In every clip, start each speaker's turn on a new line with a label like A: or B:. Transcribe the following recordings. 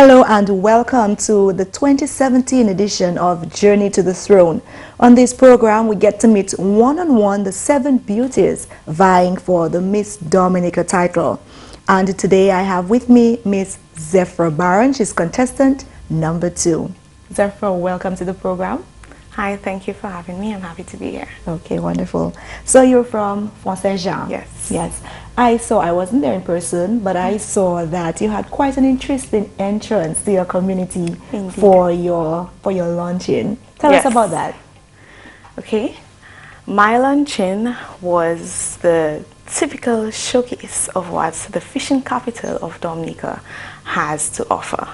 A: Hello and welcome to the 2017 edition of Journey to the Throne. On this program, we get to meet one-on-one the 7 beauties vying for the Miss Dominica title. And today I have with me Miss Zethra Baron. She's contestant number 2. Zethra, welcome to the program.
B: Hi, thank you for having me. I'm happy to be here.
A: Okay, wonderful. So you're from Saint-Jean?
B: Yes.
A: Yes. I wasn't there in person, but I saw that you had quite an interesting entrance to your community.
B: Indeed.
A: for your launching. Tell us about that.
B: Okay. My luncheon was the typical showcase of what the fishing capital of Dominica has to offer.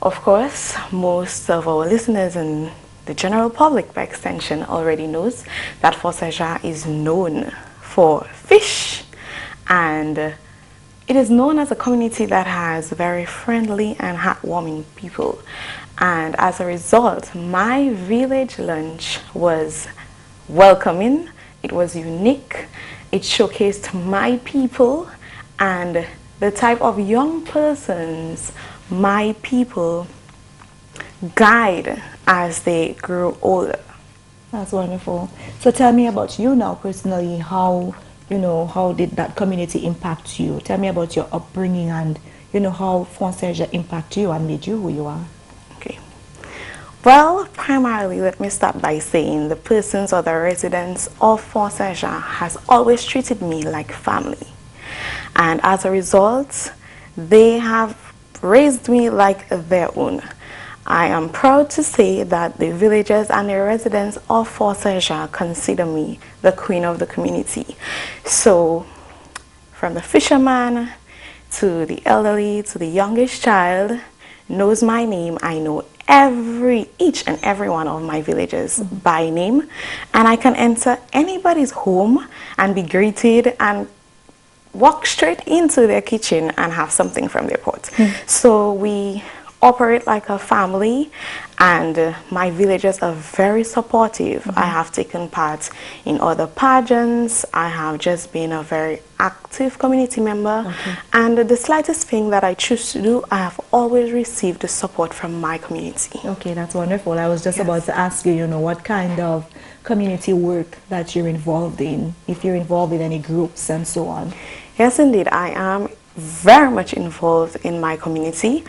B: Of course, most of our listeners and the general public by extension already knows that Fort Saint-Jean is known for fish, and it is known as a community that has very friendly and heartwarming people. And as a result, my village lunch was welcoming, it was unique, it showcased my people and the type of young persons my people guide as they grow older.
A: That's wonderful. So tell me about you now personally. How did that community impact you? Tell me about your upbringing and how Fort Saint-Jean impacted you and made you who you are.
B: Okay. Well, primarily, let me start by saying the persons or the residents of Fort Saint-Jean has always treated me like family. And as a result, they have raised me like their own. I am proud to say that the villagers and the residents of Fort Saint-Jean consider me the queen of the community. So, from the fisherman to the elderly to the youngest child knows my name. I know each and every one of my villagers by name, and I can enter anybody's home and be greeted and walk straight into their kitchen and have something from their pot. So we operate like a family, and my villagers are very supportive. I have taken part in other pageants. I have just been a very active community member, and the slightest thing that I choose to do, I have always received the support from my community.
A: Okay, that's wonderful. I was just about to ask you, what kind of community work that you're involved in, if you're involved in any groups and so on.
B: Yes, indeed. I am very much involved in my community.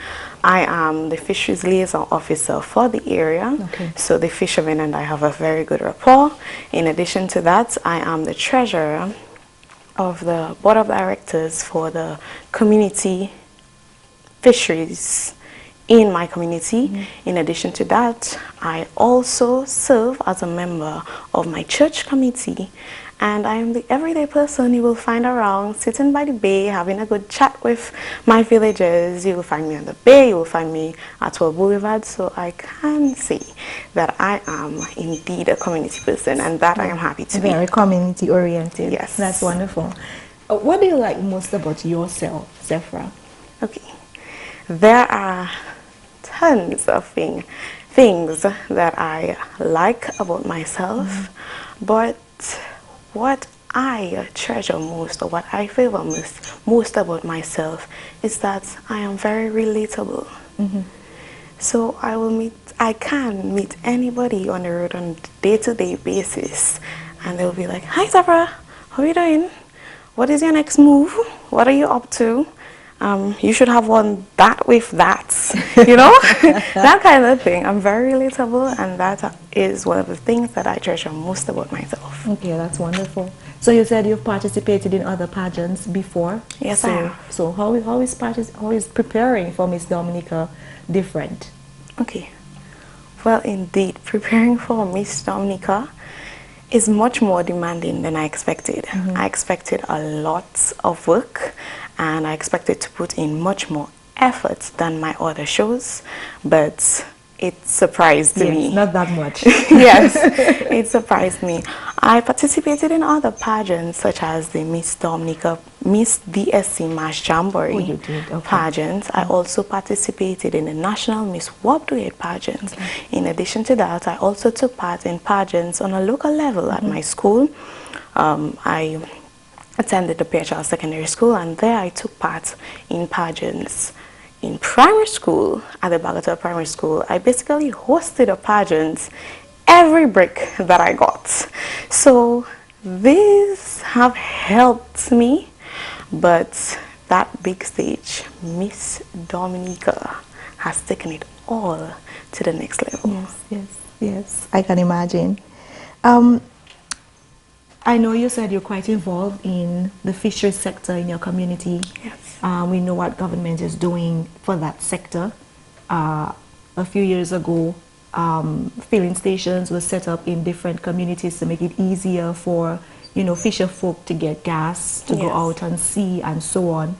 B: I am the Fisheries liaison officer for the area. So the fishermen and I have a very good rapport. In addition to that, I am the treasurer of the board of directors for the community fisheries in my community. In addition to that, I also serve as a member of my church committee, and I am the everyday person you will find around, sitting by the bay, having a good chat with my villagers. You will find me on the bay, you will find me at World Boulevard, so I can say that I am indeed a community person, and that I am happy to be.
A: Very community oriented.
B: Yes.
A: That's wonderful. What do you like most about yourself, Zethra?
B: Okay. There are tons of things that I like about myself, but what I treasure most, or what I favor most about myself, is that I am very relatable. So I can meet anybody on the road on a day-to-day basis, and they'll be like, "Hi, Zethra, how are you doing? What is your next move? What are you up to? You should have won that with that," that kind of thing. I'm very relatable, and that is one of the things that I treasure most about myself.
A: Okay, that's wonderful. So you said you've participated in other pageants before?
B: Yes, I have.
A: So how is preparing for Miss Dominica different?
B: Okay. Well, indeed, preparing for Miss Dominica is much more demanding than I expected. I expected a lot of work, and I expected to put in much more effort than my other shows, but it surprised me.
A: Not that much.
B: Yes, it surprised me. I participated in other pageants such as the Miss Dominica, Miss DSC Mass Jamboree pageant. I also participated in the National Miss Wabduet pageant. In addition to that, I also took part in pageants on a local level at my school. I attended the PHL Secondary School, and there I took part in pageants in primary school, at the Bagatelle Primary School, I basically hosted a pageant every break that I got. So these have helped me, but that big stage, Miss Dominica, has taken it all to the next level.
A: Yes, yes, yes. I can imagine. I know you said you're quite involved in the fisheries sector in your community.
B: Yes.
A: We know what government is doing for that sector. A few years ago, filling stations were set up in different communities to make it easier for, you know, fisher folk to get gas, to go out and sea and so on.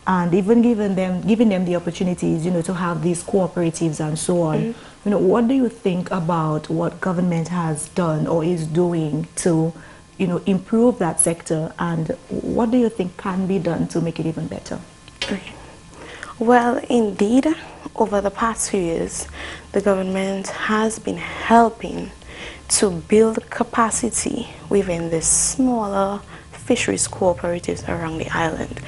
A: And even giving them the opportunities, you know, to have these cooperatives and so on. You know, what do you think about what government has done or is doing to, you know, improve that sector, and what do you think can be done to make it even better?
B: Well, indeed, over the past few years, the government has been helping to build capacity within the smaller fisheries cooperatives around the island.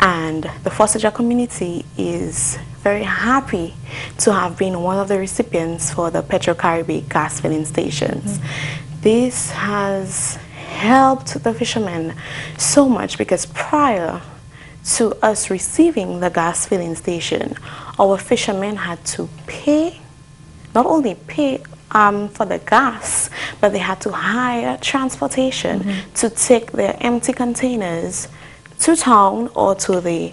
B: And the Fosaja community is very happy to have been one of the recipients for the Petro-Caribbean gas filling stations. This has helped the fishermen so much because prior to us receiving the gas filling station, our fishermen had to pay, not only pay for the gas, but they had to hire transportation to take their empty containers to town or to the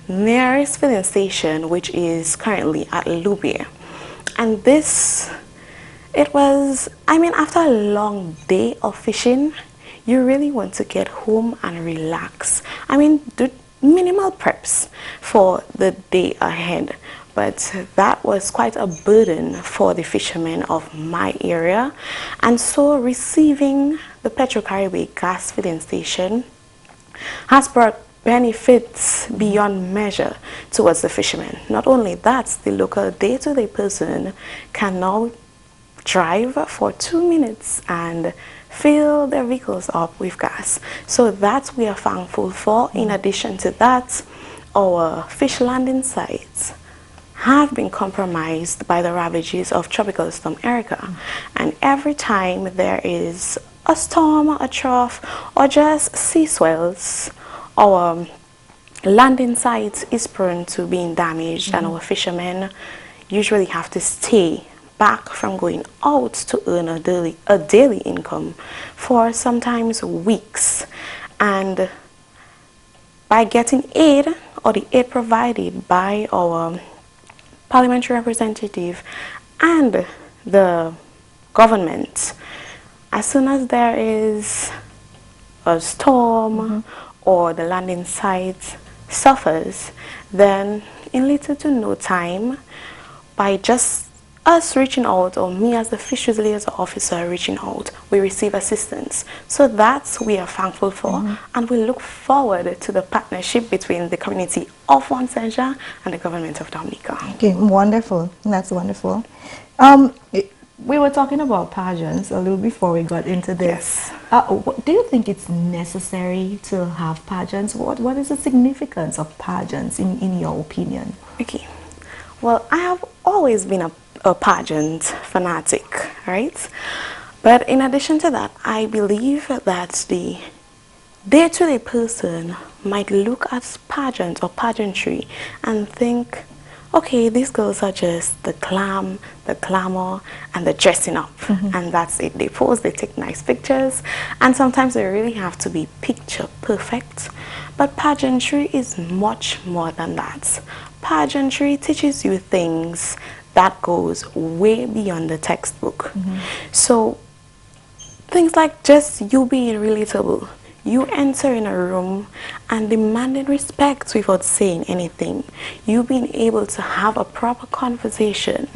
B: nearest filling station, which is currently at Lubia. And this, it was, I mean, after a long day of fishing, you really want to get home and relax. I mean, do minimal preps for the day ahead. But that was quite a burden for the fishermen of my area. And so receiving the Petro-Caribbean gas filling station has brought benefits beyond measure towards the fishermen. Not only that, the local day-to-day person can now drive for 2 minutes and fill their vehicles up with gas. So that we are thankful for. In addition to that, our fish landing sites have been compromised by the ravages of Tropical Storm Erica. And every time there is a storm, a trough, or just sea swells, our landing site is prone to being damaged, and our fishermen usually have to stay back from going out to earn a daily income for sometimes weeks. And by getting aid, or the aid provided by our parliamentary representative and the government, as soon as there is a storm or the landing site suffers, then in little to no time, by just us reaching out, or me as the fisheries liaison officer reaching out, we receive assistance. So that we are thankful for, and we look forward to the partnership between the community of Fonseca and the government of Dominica.
A: Okay, wonderful. That's wonderful. We were talking about pageants a little before we got into this. Do you think it's necessary to have pageants? What is the significance of pageants in your opinion?
B: Okay. Well, I have always been a pageant fanatic, right? But in addition to that, I believe that the day-to-day person might look at pageant or pageantry and think, okay, these girls are just the glam, the glamour, and the dressing up. And that's it. They pose, they take nice pictures, and sometimes they really have to be picture perfect. But pageantry is much more than that. Pageantry teaches you things that goes way beyond the textbook. So things like just you being relatable, you entering a room and demanding respect without saying anything, you being able to have a proper conversation,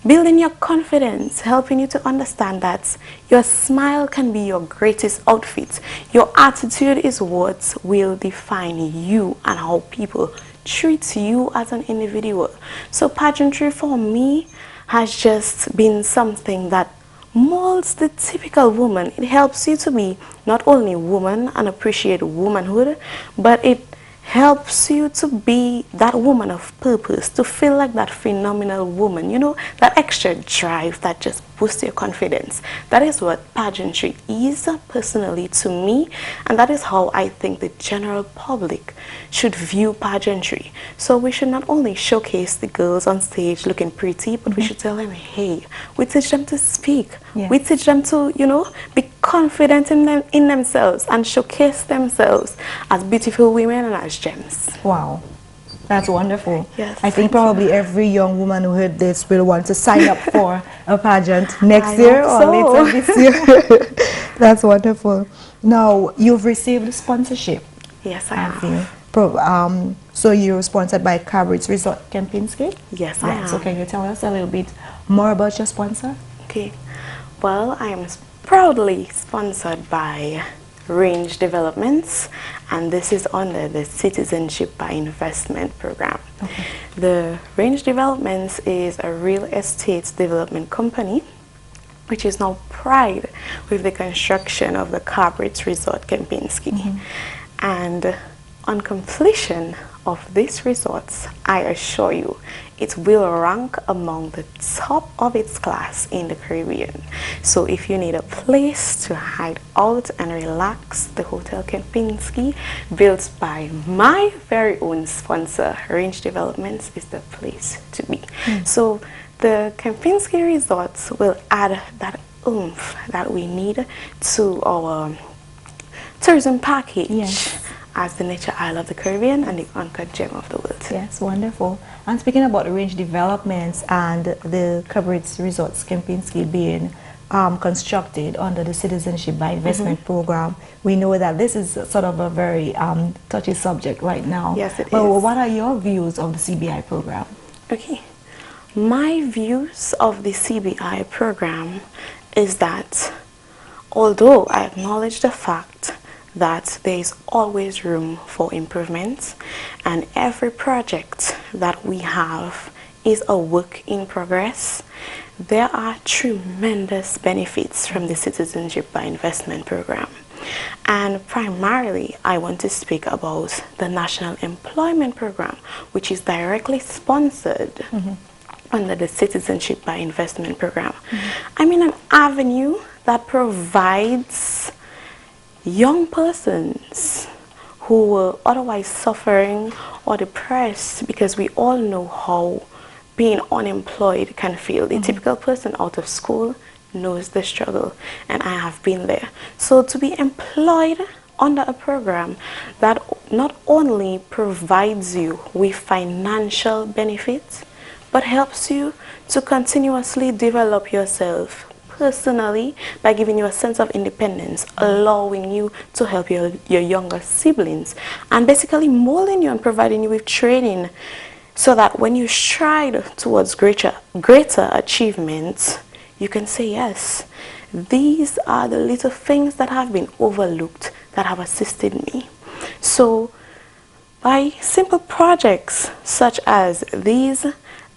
B: building your confidence, helping you to understand that your smile can be your greatest outfit. Your attitude is what will define you and how people treat you as an individual. So pageantry for me has just been something that molds the typical woman. It helps you to be not only woman and appreciate womanhood, but it helps you to be that woman of purpose, to feel like that phenomenal woman, you know, that extra drive that just boosts your confidence. That is what pageantry is personally to me, and that is how I think the general public should view pageantry. So we should not only showcase the girls on stage looking pretty, but we should tell them, hey, we teach them to speak.
A: Yes.
B: We teach them to, you know, be confident in themselves and showcase themselves as beautiful women and as gems.
A: Wow. That's wonderful.
B: Yes,
A: I think probably every young woman who heard this will want to sign up for a pageant next year or later this year. That's wonderful. Now, you've received sponsorship.
B: Yes, I have.
A: So you're sponsored by Cabrit's Resort Kempinski?
B: Yes, I am.
A: So can you tell us a little bit more about your sponsor?
B: Okay. Well, I am proudly sponsored by Range Developments, and this is under the Citizenship by Investment program.
A: Okay.
B: The Range Developments is a real estate development company which is now pride with the construction of the Cabrit's Resort Kempinski. And on completion of these resorts, I assure you, it will rank among the top of its class in the Caribbean. So if you need a place to hide out and relax, the Hotel Kempinski, built by my very own sponsor, Range Developments, is the place to be. So the Kempinski resorts will add that oomph that we need to our tourism package.
A: Yes.
B: As the nature isle of the Caribbean and the uncut gem of the world.
A: Yes, wonderful. And speaking about the range developments and the Cabrit's Resorts Kempinski being constructed under the Citizenship by Investment program, we know that this is sort of a very touchy subject right now.
B: Yes, it is.
A: What are your views of the CBI program?
B: Okay. My views of the CBI program is that although I acknowledge the fact that there is always room for improvement, and every project that we have is a work in progress, there are tremendous benefits from the Citizenship by Investment program. And primarily, I want to speak about the National Employment Program, which is directly sponsored under the Citizenship by Investment program. I mean, an avenue that provides young persons who were otherwise suffering or depressed, because we all know how being unemployed can feel. The typical person out of school knows the struggle, and I have been there. So to be employed under a program that not only provides you with financial benefits, but helps you to continuously develop yourself personally by giving you a sense of independence, allowing you to help your younger siblings, and basically molding you and providing you with training so that when you strive towards greater achievements, you can say, yes, these are the little things that have been overlooked that have assisted me. So by simple projects such as these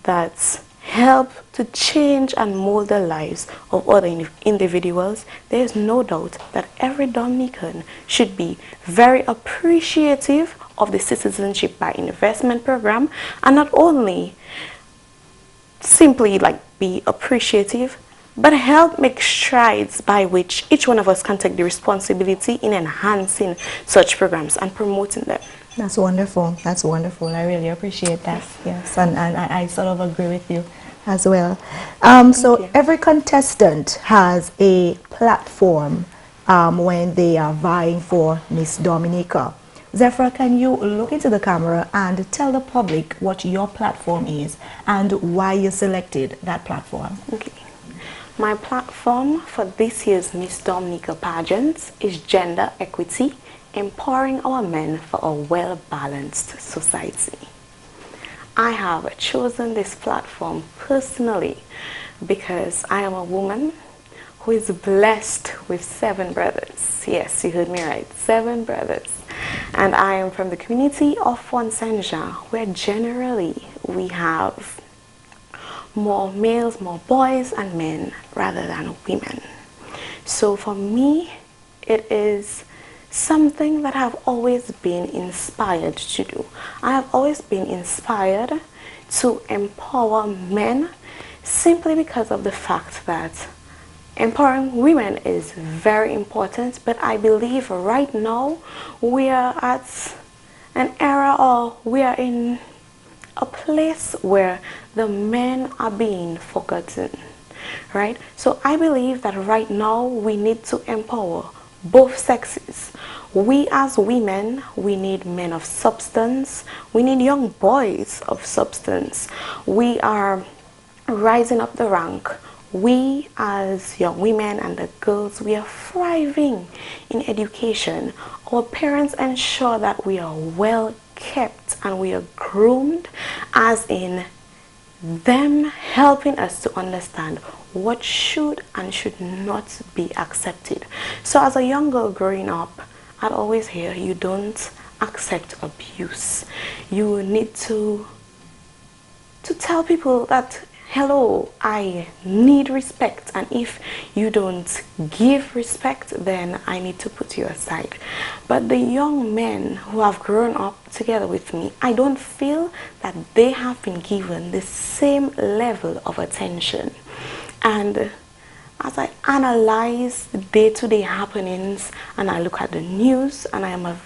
B: that help to change and mold the lives of other individuals, there is no doubt that every Dominican should be very appreciative of the Citizenship by Investment program, and not only simply like be appreciative, but help make strides by which each one of us can take the responsibility in enhancing such programs and promoting them.
A: That's wonderful. That's wonderful. I really appreciate that. Yes, and I sort of agree with you as well. So every contestant has a platform when they are vying for Miss Dominica. Zethra, can you look into the camera and tell the public what your platform is and why you selected that platform?
B: Okay. My platform for this year's Miss Dominica pageant is gender equity, empowering our men for a well-balanced society. I have chosen this platform personally because I am a woman who is blessed with 7 brothers. Yes, you heard me right, 7 brothers. And I am from the community of Saint Jean, where generally we have more males, more boys and men rather than women. So for me, it is something that I've always been inspired to do. I have always been inspired to empower men simply because of the fact that empowering women is very important, but I believe right now we are at an era, or we are in a place where the men are being forgotten, right? So I believe that right now we need to empower both sexes. We as women, we need men of substance. We need young boys of substance. We are rising up the rank. We as young women and the girls, we are thriving in education. Our parents ensure that we are well kept and we are groomed, as in them helping us to understand what should and should not be accepted. So as a young girl growing up, I'd always hear, you don't accept abuse. You need to tell people that, hello, I need respect, and if you don't give respect, then I need to put you aside. But the young men who have grown up together with me, I don't feel that they have been given the same level of attention. And as I analyze the day-to-day happenings and I look at the news, and I am a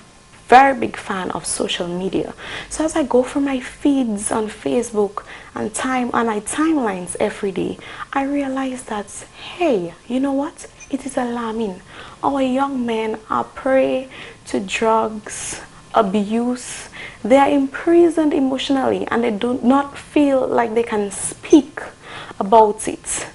B: very big fan of social media. So as I go through my feeds on Facebook and my timelines every day, I realize that, hey, you know what? It is alarming. Our young men are prey to drugs, abuse. They are imprisoned emotionally, and they do not feel like they can speak about it.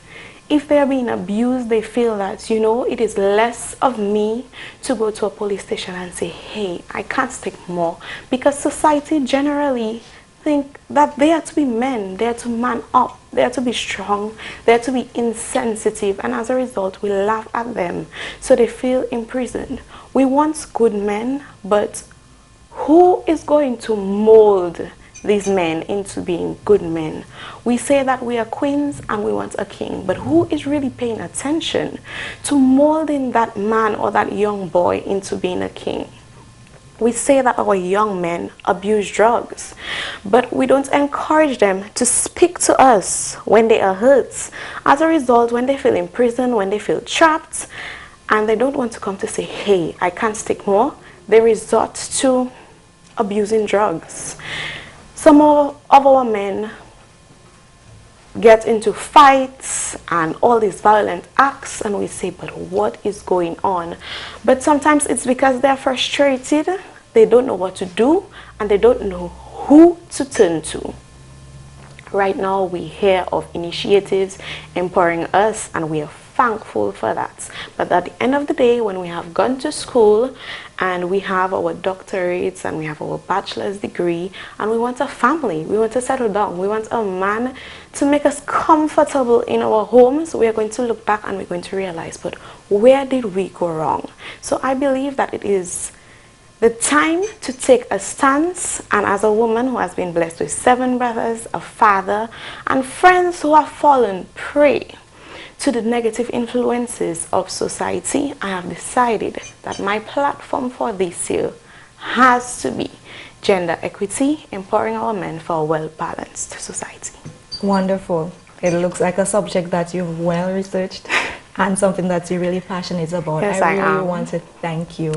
B: If they are being abused, they feel that, you know, it is less of me to go to a police station and say, hey, I can't take more, because society generally think that they are to be men, they are to man up, they are to be strong, they are to be insensitive, and as a result we laugh at them, so they feel imprisoned. We want good men, but who is going to mold these men into being good men? We say that we are queens and we want a king, but who is really paying attention to molding that man or that young boy into being a king? We say that our young men abuse drugs, but we don't encourage them to speak to us when they are hurt. As a result, when they feel imprisoned, when they feel trapped, and they don't want to come to say, hey, I can't take more, they resort to abusing drugs. Some of our men get into fights and all these violent acts, and we say, but what is going on? But sometimes it's because they're frustrated, they don't know what to do, and they don't know who to turn to. Right now we hear of initiatives empowering us, and we are thankful for that. But at the end of the day, when we have gone to school and we have our doctorates and we have our bachelor's degree and we want a family, we want to settle down, we want a man to make us comfortable in our homes, we are going to look back and we're going to realize, but where did we go wrong? So I believe that it is the time to take a stance, and as a woman who has been blessed with 7 brothers, a father, and friends who have fallen prey to the negative influences of society, I have decided that my platform for this year has to be gender equity, empowering our men for a well-balanced society.
A: Wonderful. It looks like a subject that you've well researched and something that you're really passionate about.
B: Yes,
A: I really want to thank you,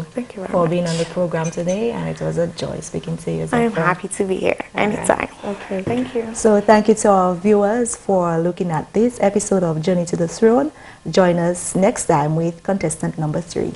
A: for being on the program today, and it was a joy speaking to you.
B: I'm happy to be here anytime.
A: Okay,
B: thank you.
A: So thank you to our viewers for looking at this episode of Journey to the Throne. Join us next time with contestant number 3.